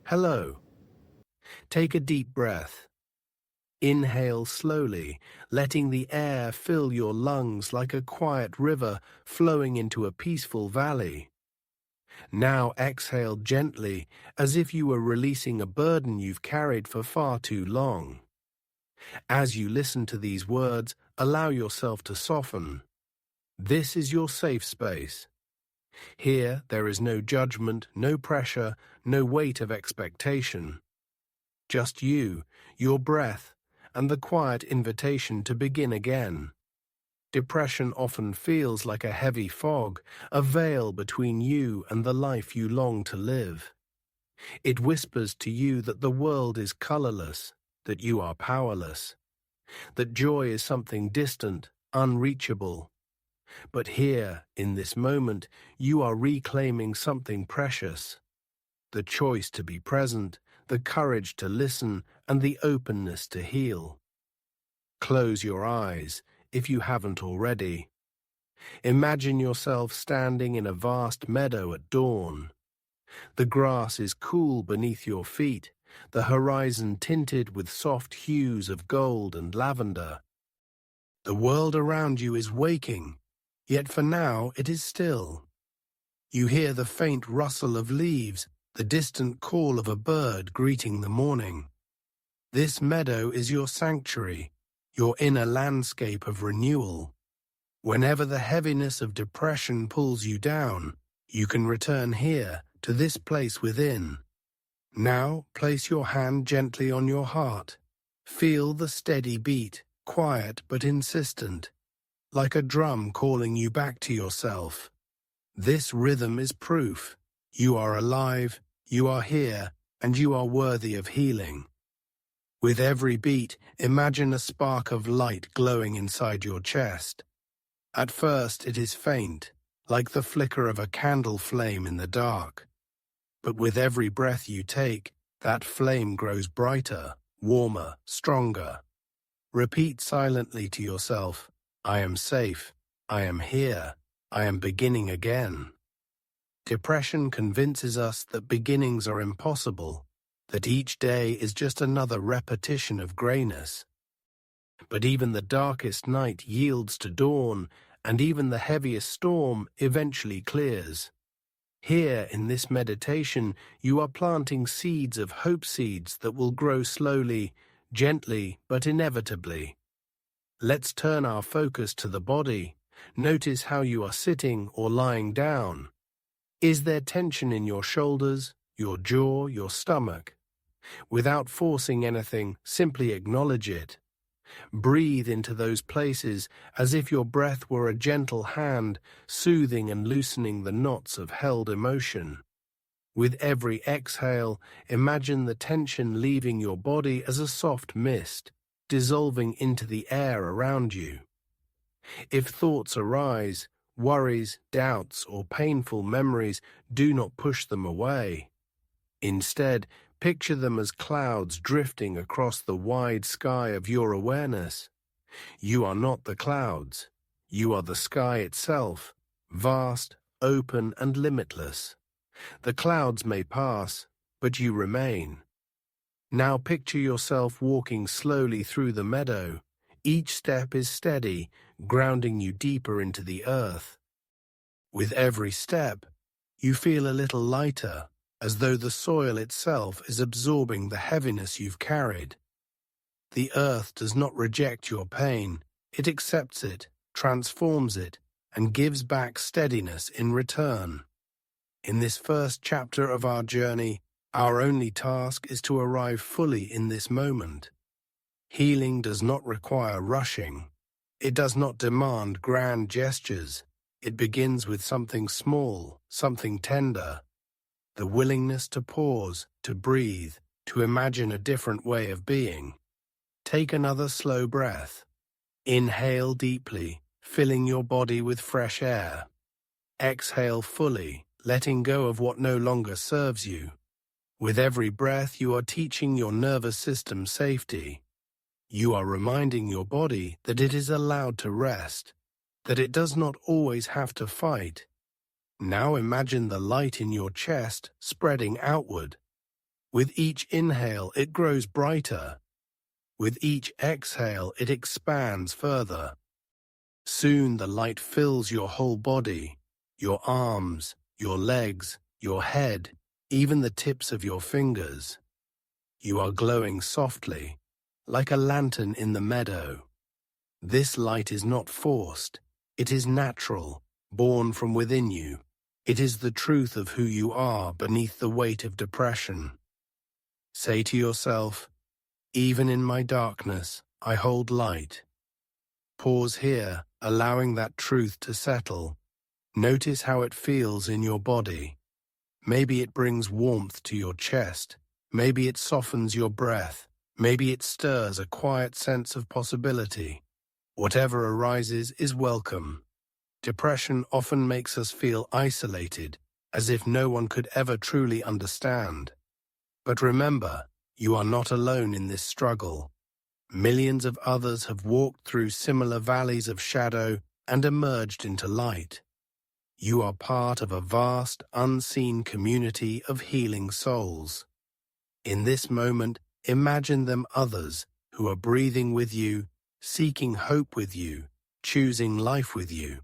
Hello. Take a deep breath. Inhale slowly, letting the air fill your lungs like a quiet river flowing into a peaceful valley. Now exhale gently, as if you were releasing a burden you've carried for far too long. As you listen to these words, allow yourself to soften. This is your safe space. Here there is no judgment, no pressure, no weight of expectation. Just you, your breath, and the quiet invitation to begin again. Depression often feels like a heavy fog, a veil between you and the life you long to live. It whispers to you that the world is colorless, that you are powerless, that joy is something distant, unreachable. But here, in this moment, you are reclaiming something precious. The choice to be present, the courage to listen, and the openness to heal. Close your eyes, if you haven't already. Imagine yourself standing in a vast meadow at dawn. The grass is cool beneath your feet, the horizon tinted with soft hues of gold and lavender. The world around you is waking, yet for now it is still. You hear the faint rustle of leaves, the distant call of a bird greeting the morning. This meadow is your sanctuary, your inner landscape of renewal. Whenever the heaviness of depression pulls you down, you can return here, to this place within. Now place your hand gently on your heart. Feel the steady beat, quiet but insistent, like a drum calling you back to yourself. This rhythm is proof. You are alive, you are here, and you are worthy of healing. With every beat, imagine a spark of light glowing inside your chest. At first it is faint, like the flicker of a candle flame in the dark. But with every breath you take, that flame grows brighter, warmer, stronger. Repeat silently to yourself, I am safe, I am here, I am beginning again. Depression convinces us that beginnings are impossible, that each day is just another repetition of grayness. But even the darkest night yields to dawn, and even the heaviest storm eventually clears. Here, in this meditation, you are planting seeds of hope, seeds that will grow slowly, gently, but inevitably. Let's turn our focus to the body. Notice how you are sitting or lying down. Is there tension in your shoulders, your jaw, your stomach? Without forcing anything, simply acknowledge it. Breathe into those places as if your breath were a gentle hand, soothing and loosening the knots of held emotion. With every exhale, imagine the tension leaving your body as a soft mist, dissolving into the air around you. If thoughts arise, worries, doubts, or painful memories, do not push them away. Instead, picture them as clouds drifting across the wide sky of your awareness. You are not the clouds. You are the sky itself, vast, open, and limitless. The clouds may pass, but you remain. Now picture yourself walking slowly through the meadow. Each step is steady, grounding you deeper into the earth. With every step, you feel a little lighter, as though the soil itself is absorbing the heaviness you've carried. The earth does not reject your pain, it accepts it, transforms it, and gives back steadiness in return. In this first chapter of our journey, our only task is to arrive fully in this moment. Healing does not require rushing. It does not demand grand gestures. It begins with something small, something tender. The willingness to pause, to breathe, to imagine a different way of being. Take another slow breath. Inhale deeply, filling your body with fresh air. Exhale fully, letting go of what no longer serves you. With every breath, you are teaching your nervous system safety. You are reminding your body that it is allowed to rest, that it does not always have to fight. Now imagine the light in your chest spreading outward. With each inhale, it grows brighter. With each exhale, it expands further. Soon the light fills your whole body, your arms, your legs, your head, even the tips of your fingers. You are glowing softly, like a lantern in the meadow. This light is not forced. It is natural, born from within you. It is the truth of who you are beneath the weight of depression. Say to yourself, even in my darkness, I hold light. Pause here, allowing that truth to settle. Notice how it feels in your body. Maybe it brings warmth to your chest. Maybe it softens your breath. Maybe it stirs a quiet sense of possibility. Whatever arises is welcome. Depression often makes us feel isolated, as if no one could ever truly understand. But remember, you are not alone in this struggle. Millions of others have walked through similar valleys of shadow and emerged into light. You are part of a vast, unseen community of healing souls. In this moment, imagine them others who are breathing with you, seeking hope with you, choosing life with you.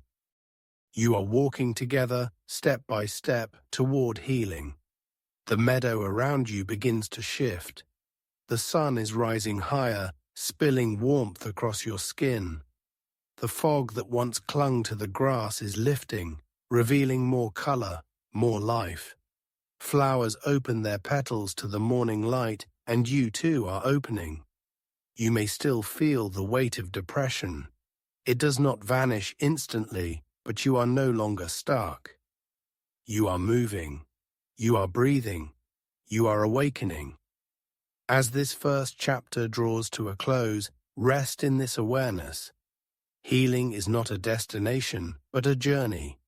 You are walking together, step by step, toward healing. The meadow around you begins to shift. The sun is rising higher, spilling warmth across your skin. The fog that once clung to the grass is lifting, revealing more color, more life. Flowers open their petals to the morning light, and you too are opening. You may still feel the weight of depression. It does not vanish instantly, but you are no longer stuck. You are moving. You are breathing. You are awakening. As this first chapter draws to a close, rest in this awareness. Healing is not a destination, but a journey.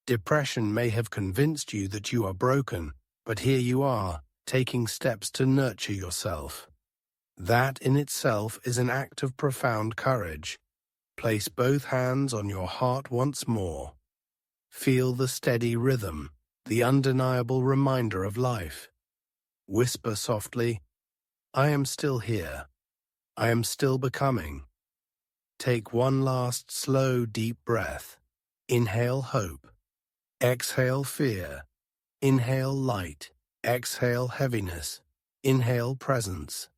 Depression may have convinced you that you are broken, but here you are, taking steps to nurture yourself. That in itself is an act of profound courage. Place both hands on your heart once more. Feel the steady rhythm, the undeniable reminder of life. Whisper softly, I am still here. I am still becoming. Take one last slow, deep breath. Inhale hope. Exhale fear. Inhale light. Exhale heaviness. Inhale presence.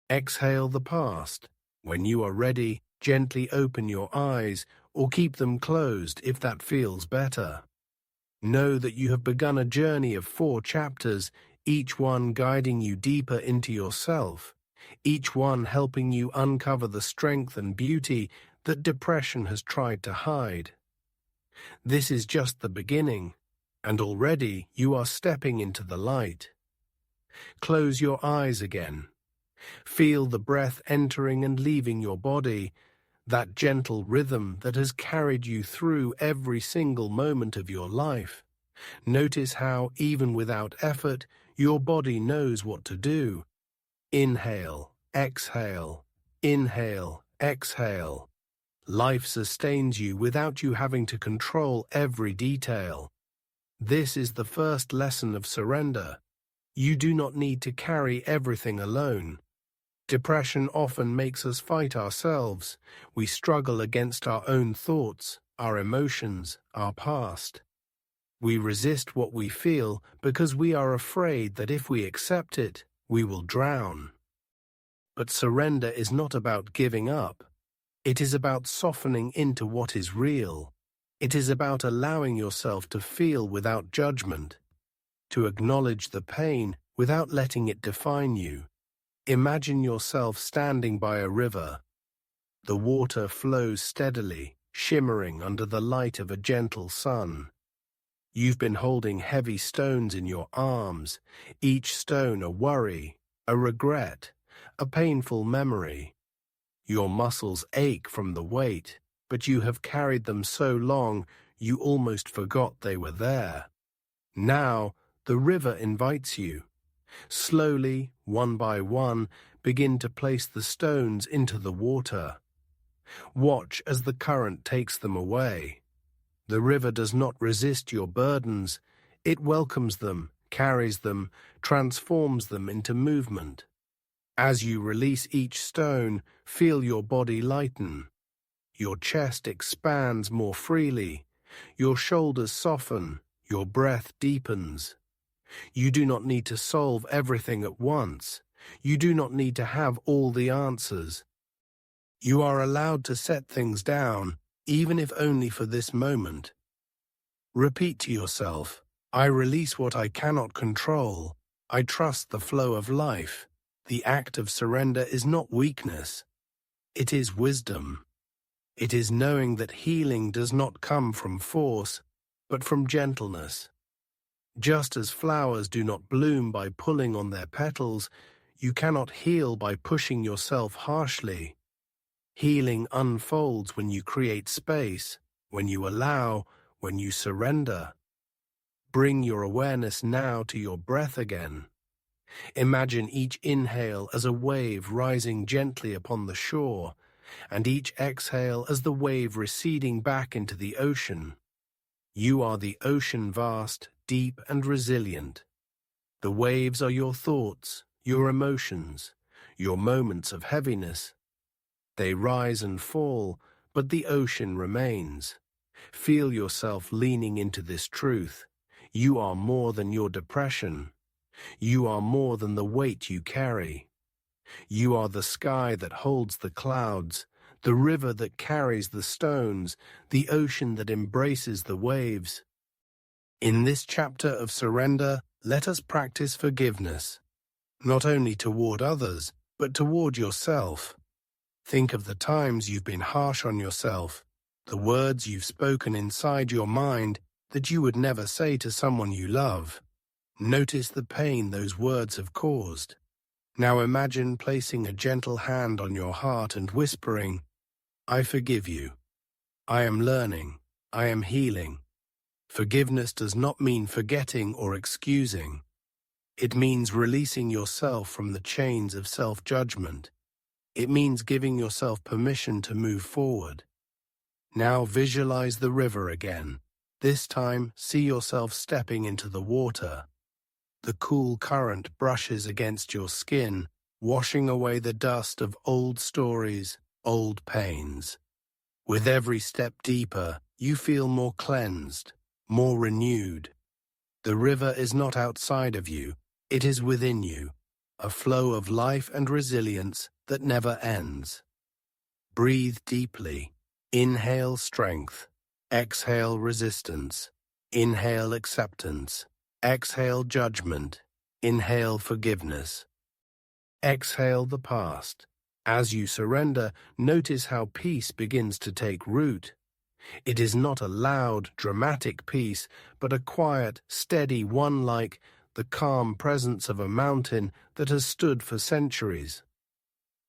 Exhale the past. When you are ready, gently open your eyes or keep them closed if that feels better. Know that you have begun a journey of 4 chapters, each one guiding you deeper into yourself, each one helping you uncover the strength and beauty that depression has tried to hide. This is just the beginning, and already you are stepping into the light. Close your eyes again. Feel the breath entering and leaving your body, that gentle rhythm that has carried you through every single moment of your life. Notice how, even without effort, your body knows what to do. Inhale, exhale, inhale, exhale. Life sustains you without you having to control every detail. This is the first lesson of surrender. You do not need to carry everything alone. Depression often makes us fight ourselves. We struggle against our own thoughts, our emotions, our past. We resist what we feel because we are afraid that if we accept it, we will drown. But surrender is not about giving up. It is about softening into what is real. It is about allowing yourself to feel without judgment, to acknowledge the pain without letting it define you. Imagine yourself standing by a river. The water flows steadily, shimmering under the light of a gentle sun. You've been holding heavy stones in your arms, each stone a worry, a regret, a painful memory. Your muscles ache from the weight, but you have carried them so long you almost forgot they were there. Now, the river invites you. Slowly, one by one, begin to place the stones into the water. Watch as the current takes them away. The river does not resist your burdens. It welcomes them, carries them, transforms them into movement. As you release each stone, feel your body lighten. Your chest expands more freely. Your shoulders soften. Your breath deepens. You do not need to solve everything at once. You do not need to have all the answers. You are allowed to set things down, even if only for this moment. Repeat to yourself, I release what I cannot control. I trust the flow of life. The act of surrender is not weakness. It is wisdom. It is knowing that healing does not come from force, but from gentleness. Just as flowers do not bloom by pulling on their petals, you cannot heal by pushing yourself harshly. Healing unfolds when you create space, when you allow, when you surrender. Bring your awareness now to your breath again. Imagine each inhale as a wave rising gently upon the shore, and each exhale as the wave receding back into the ocean. You are the ocean, vast, deep, and resilient. The waves are your thoughts, your emotions, your moments of heaviness. They rise and fall, but the ocean remains. Feel yourself leaning into this truth. You are more than your depression. You are more than the weight you carry. You are the sky that holds the clouds, the river that carries the stones, the ocean that embraces the waves. In this chapter of surrender, let us practice forgiveness, not only toward others, but toward yourself. Think of the times you've been harsh on yourself, the words you've spoken inside your mind that you would never say to someone you love. Notice the pain those words have caused. Now imagine placing a gentle hand on your heart and whispering, I forgive you. I am learning. I am healing. Forgiveness does not mean forgetting or excusing. It means releasing yourself from the chains of self-judgment. It means giving yourself permission to move forward. Now visualize the river again. This time, see yourself stepping into the water. The cool current brushes against your skin, washing away the dust of old stories, old pains. With every step deeper, you feel more cleansed, more renewed. The river is not outside of you, it is within you, a flow of life and resilience that never ends. Breathe deeply. Inhale strength. Exhale resistance. Inhale acceptance. Exhale judgment. Inhale forgiveness. Exhale the past. As you surrender, notice how peace begins to take root. It is not a loud, dramatic peace, but a quiet, steady one like the calm presence of a mountain that has stood for centuries.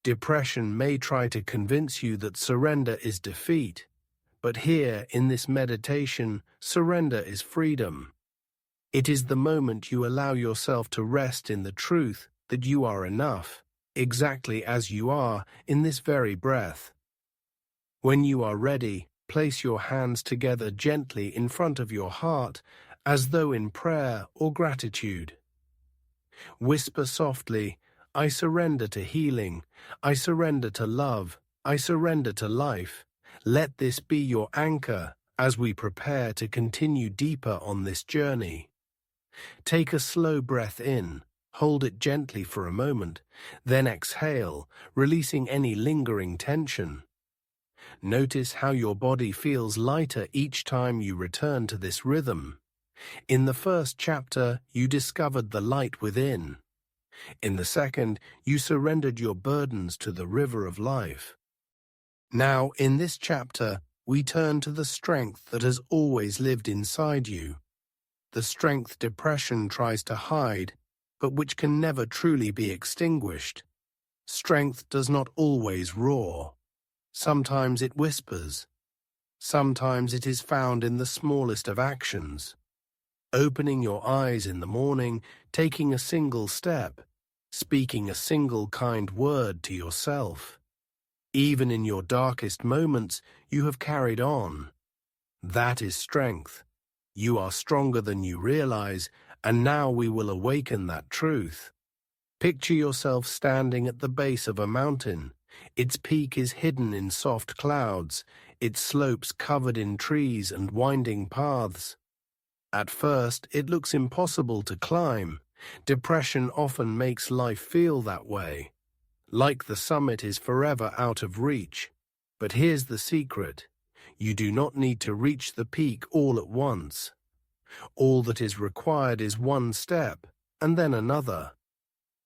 Depression may try to convince you that surrender is defeat, but here, in this meditation, surrender is freedom. It is the moment you allow yourself to rest in the truth that you are enough, exactly as you are in this very breath. When you are ready, place your hands together gently in front of your heart, as though in prayer or gratitude. Whisper softly, I surrender to healing, I surrender to love, I surrender to life. Let this be your anchor as we prepare to continue deeper on this journey. Take a slow breath in, hold it gently for a moment, then exhale, releasing any lingering tension. Notice how your body feels lighter each time you return to this rhythm. In the first chapter, you discovered the light within. In the second, you surrendered your burdens to the river of life. Now, in this chapter, we turn to the strength that has always lived inside you. The strength depression tries to hide, but which can never truly be extinguished. Strength does not always roar. Sometimes it whispers. Sometimes it is found in the smallest of actions. Opening your eyes in the morning, taking a single step, speaking a single kind word to yourself. Even in your darkest moments, you have carried on. That is strength. You are stronger than you realize, And now we will awaken that truth. Picture yourself standing at the base of a mountain. Its peak is hidden in soft clouds, its slopes covered in trees and winding paths. At first, it looks impossible to climb. Depression often makes life feel that way, like the summit is forever out of reach. But here's the secret. You do not need to reach the peak all at once. All that is required is one step, and then another.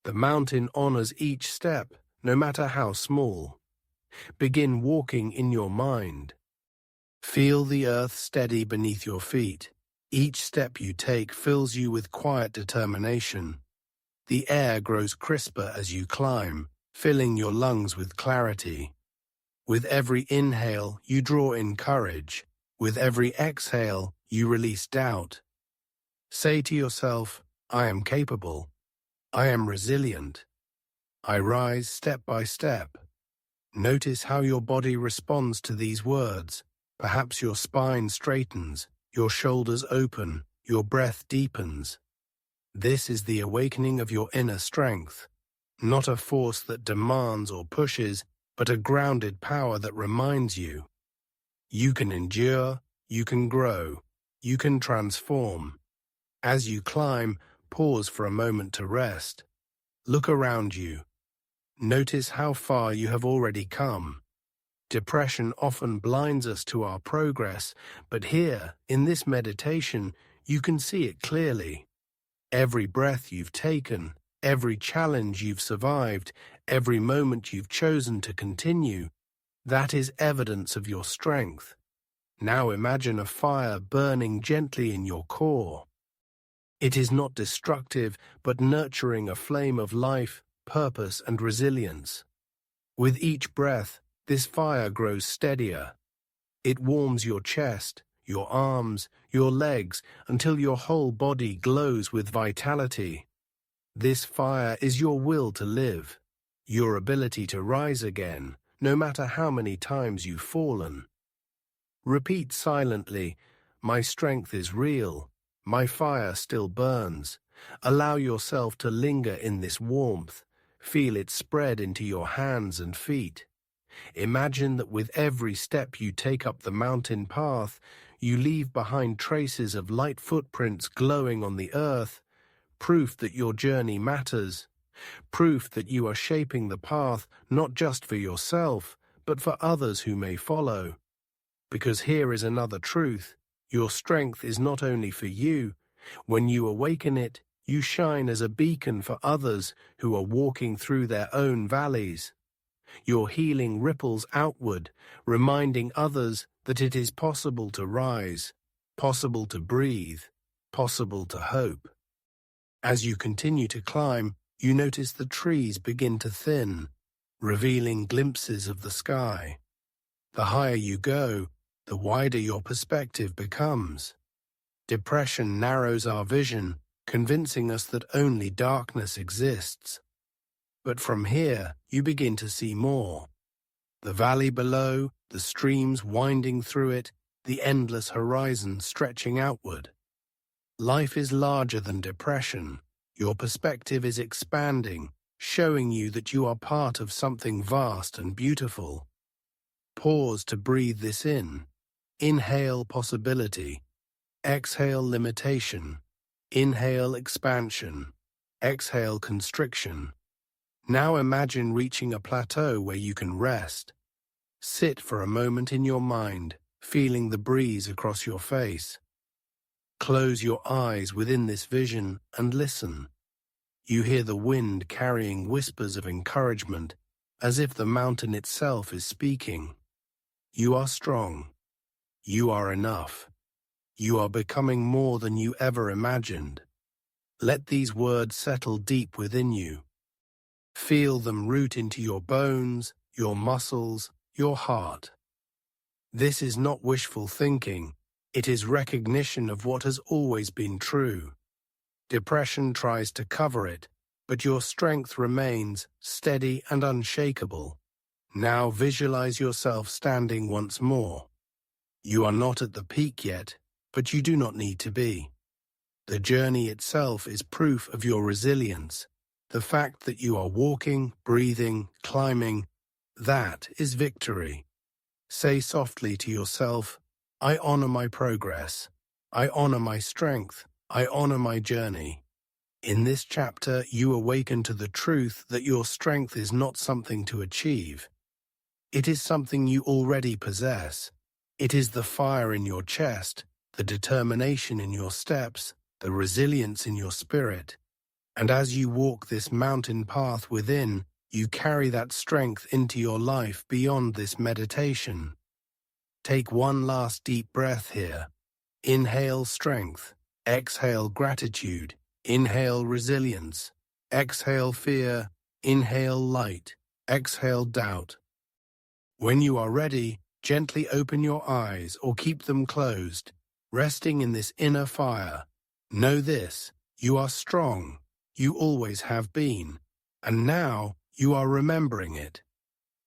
The mountain honors each step, no matter how small. Begin walking in your mind. Feel the earth steady beneath your feet. Each step you take fills you with quiet determination. The air grows crisper as you climb, filling your lungs with clarity. With every inhale, you draw in courage. With every exhale, you release doubt. Say to yourself, I am capable. I am resilient. I rise step by step. Notice how your body responds to these words. Perhaps your spine straightens, your shoulders open, your breath deepens. This is the awakening of your inner strength, not a force that demands or pushes, but a grounded power that reminds you. You can endure, you can grow, you can transform. As you climb, pause for a moment to rest. Look around you. Notice how far you have already come. Depression often blinds us to our progress, but here, in this meditation, you can see it clearly. Every breath you've taken, every challenge you've survived, every moment you've chosen to continue, that is evidence of your strength. Now imagine a fire burning gently in your core. It is not destructive, but nurturing a flame of life, purpose, and resilience. With each breath, this fire grows steadier. It warms your chest, your arms, your legs, until your whole body glows with vitality. This fire is your will to live, your ability to rise again, no matter how many times you've fallen. Repeat silently, my strength is real, my fire still burns. Allow yourself to linger in this warmth, feel it spread into your hands and feet. Imagine that with every step you take up the mountain path, you leave behind traces of light footprints glowing on the earth, proof that your journey matters, proof that you are shaping the path not just for yourself, but for others who may follow. Because here is another truth, your strength is not only for you. When you awaken it, you shine as a beacon for others who are walking through their own valleys. Your healing ripples outward, reminding others that it is possible to rise, possible to breathe, possible to hope. As you continue to climb, you notice the trees begin to thin, revealing glimpses of the sky. The higher you go, the wider your perspective becomes. Depression narrows our vision, convincing us that only darkness exists. But from here, you begin to see more. The valley below, the streams winding through it, the endless horizon stretching outward. Life is larger than depression. Your perspective is expanding, showing you that you are part of something vast and beautiful. Pause to breathe this in. Inhale possibility. Exhale limitation. Inhale expansion. Exhale constriction. Now imagine reaching a plateau where you can rest. Sit for a moment in your mind, feeling the breeze across your face. Close your eyes within this vision and listen. You hear the wind carrying whispers of encouragement, as if the mountain itself is speaking. You are strong. You are enough. You are becoming more than you ever imagined. Let these words settle deep within you. Feel them root into your bones, your muscles, your heart. This is not wishful thinking. It is recognition of what has always been true. Depression tries to cover it, but your strength remains steady and unshakable. Now visualize yourself standing once more. You are not at the peak yet, but you do not need to be. The journey itself is proof of your resilience. The fact that you are walking, breathing, climbing, that is victory. Say softly to yourself, I honor my progress. I honor my strength. I honor my journey. In this chapter, you awaken to the truth that your strength is not something to achieve. It is something you already possess. It is the fire in your chest, the determination in your steps, the resilience in your spirit. And as you walk this mountain path within, you carry that strength into your life beyond this meditation. Take one last deep breath here. Inhale strength. Exhale gratitude. Inhale resilience. Exhale fear. Inhale light. Exhale doubt. When you are ready, gently open your eyes or keep them closed, resting in this inner fire. Know this, you are strong. You always have been. And now you are remembering it.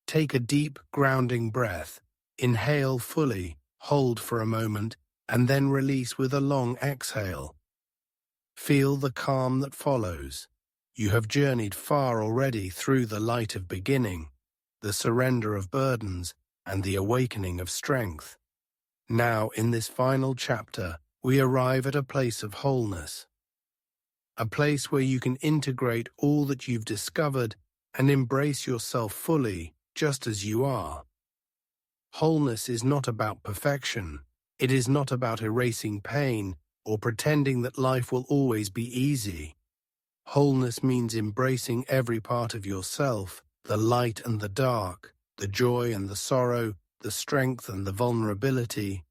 Take a deep, grounding breath. Inhale fully, hold for a moment, and then release with a long exhale. Feel the calm that follows. You have journeyed far already through the light of beginning, the surrender of burdens, and the awakening of strength. Now, in this final chapter, we arrive at a place of wholeness. A place where you can integrate all that you've discovered and embrace yourself fully, just as you are. Wholeness is not about perfection. It is not about erasing pain or pretending that life will always be easy. Wholeness means embracing every part of yourself, the light and the dark, the joy and the sorrow, the strength and the vulnerability.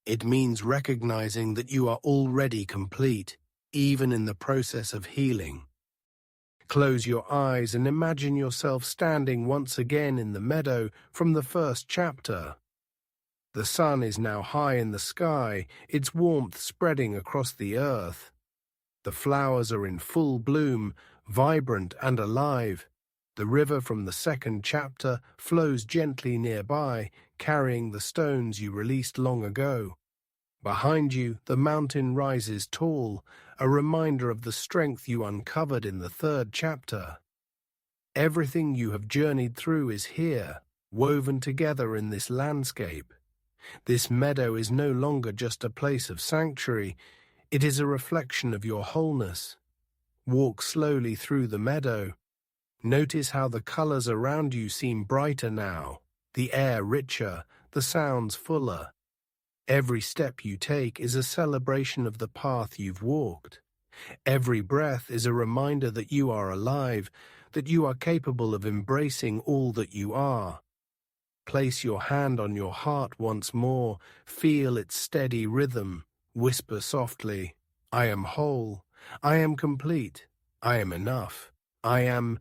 It means recognizing that you are already complete, even in the process of healing. Close your eyes and imagine yourself standing once again in the meadow from the first chapter. The sun is now high in the sky, its warmth spreading across the earth. The flowers are in full bloom, vibrant and alive. The river from the second chapter flows gently nearby, carrying the stones you released long ago. Behind you, the mountain rises tall, a reminder of the strength you uncovered in the third chapter. Everything you have journeyed through is here, woven together in this landscape. This meadow is no longer just a place of sanctuary, it is a reflection of your wholeness. Walk slowly through the meadow. Notice how the colors around you seem brighter now, the air richer, the sounds fuller. Every step you take is a celebration of the path you've walked. Every breath is a reminder that you are alive, that you are capable of embracing all that you are. Place your hand on your heart once more, feel its steady rhythm, whisper softly, I am whole, I am complete, I am enough, I am.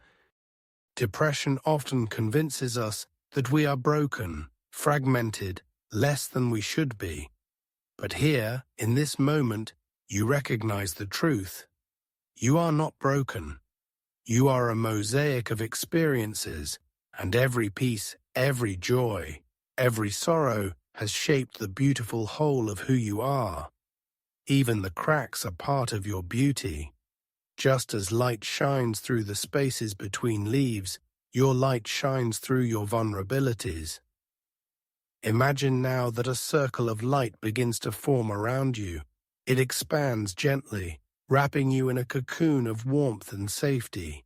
Depression often convinces us that we are broken, fragmented, less than we should be. But here, in this moment, you recognize the truth. You are not broken. You are a mosaic of experiences, and every piece, every joy, every sorrow has shaped the beautiful whole of who you are. Even the cracks are part of your beauty. Just as light shines through the spaces between leaves, your light shines through your vulnerabilities. Imagine now that a circle of light begins to form around you. It expands gently, wrapping you in a cocoon of warmth and safety.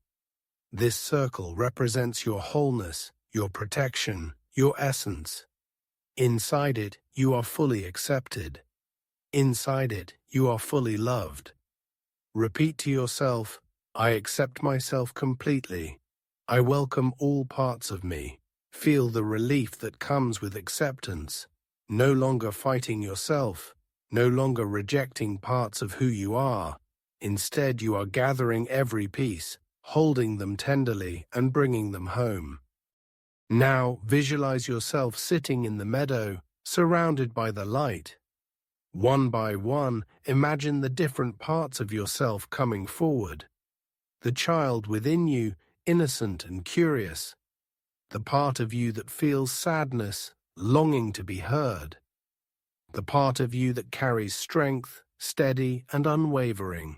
This circle represents your wholeness, your protection, your essence. Inside it, you are fully accepted. Inside it, you are fully loved. Repeat to yourself, I accept myself completely. I welcome all parts of me. Feel the relief that comes with acceptance. No longer fighting yourself, no longer rejecting parts of who you are. Instead, you are gathering every piece, holding them tenderly and bringing them home. Now, visualize yourself sitting in the meadow, surrounded by the light. One by one, imagine the different parts of yourself coming forward. The child within you, innocent and curious. The part of you that feels sadness, longing to be heard. The part of you that carries strength, steady and unwavering.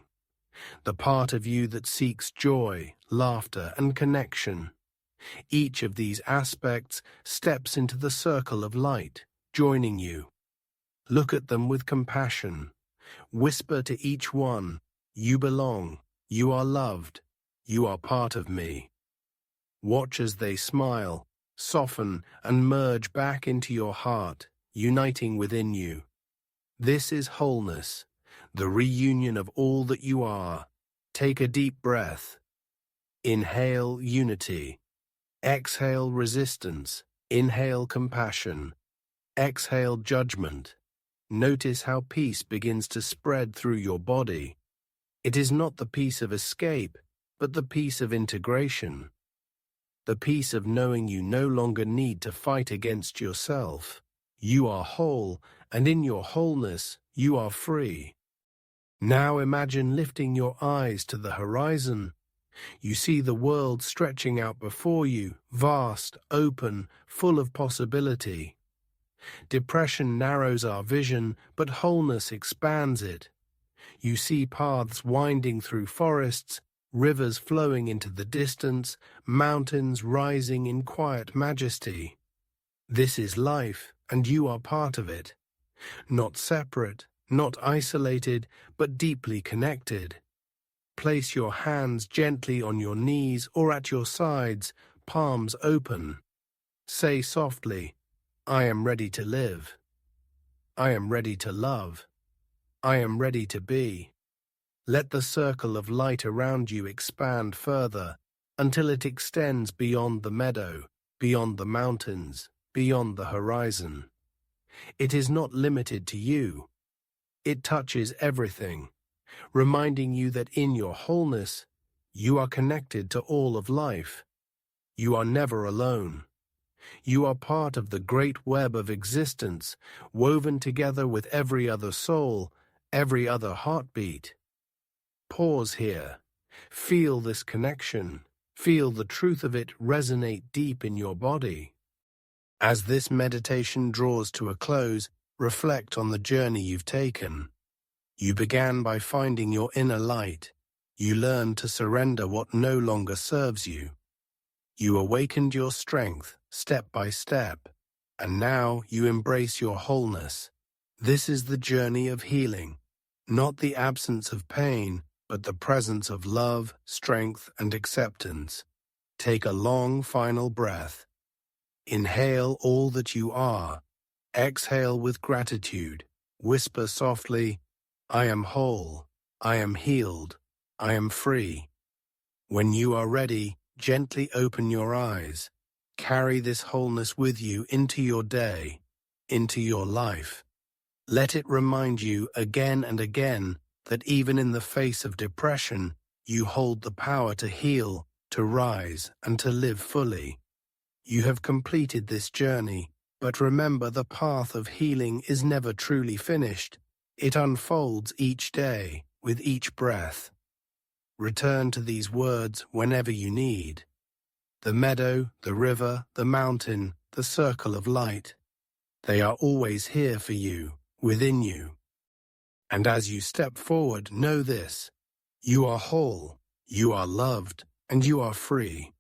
The part of you that seeks joy, laughter, and connection. Each of these aspects steps into the circle of light, joining you. Look at them with compassion. Whisper to each one, "You belong, you are loved, you are part of me." Watch as they smile, soften, and merge back into your heart, uniting within you. This is wholeness, the reunion of all that you are. Take a deep breath. Inhale unity. Exhale resistance. Inhale compassion. Exhale judgment. Notice how peace begins to spread through your body. It is not the peace of escape, but the peace of integration. The peace of knowing you no longer need to fight against yourself. You are whole, and in your wholeness, you are free. Now imagine lifting your eyes to the horizon. You see the world stretching out before you, vast, open, full of possibility. Depression narrows our vision, but wholeness expands it. You see paths winding through forests, rivers flowing into the distance, mountains rising in quiet majesty. This is life, and you are part of it. Not separate, not isolated, but deeply connected. Place your hands gently on your knees or at your sides, palms open. Say softly, "I am ready to live. I am ready to love. I am ready to be." Let the circle of light around you expand further until it extends beyond the meadow, beyond the mountains, beyond the horizon. It is not limited to you. It touches everything, reminding you that in your wholeness, you are connected to all of life. You are never alone. You are part of the great web of existence, woven together with every other soul, every other heartbeat. Pause here. Feel this connection. Feel the truth of it resonate deep in your body. As this meditation draws to a close, reflect on the journey you've taken. You began by finding your inner light. You learned to surrender what no longer serves you. You awakened your strength, step by step, and now you embrace your wholeness. This is the journey of healing, not the absence of pain, but the presence of love, strength, and acceptance. Take a long final breath. Inhale all that you are. Exhale with gratitude. Whisper softly, "I am whole. I am healed. I am free." When you are ready, gently open your eyes. Carry this wholeness with you into your day, into your life. Let it remind you again and again that even in the face of depression, you hold the power to heal, to rise, and to live fully. You have completed this journey, but remember the path of healing is never truly finished. It unfolds each day, with each breath. Return to these words whenever you need. The meadow, the river, the mountain, the circle of light. They are always here for you, within you. And as you step forward, know this: you are whole, you are loved, and you are free.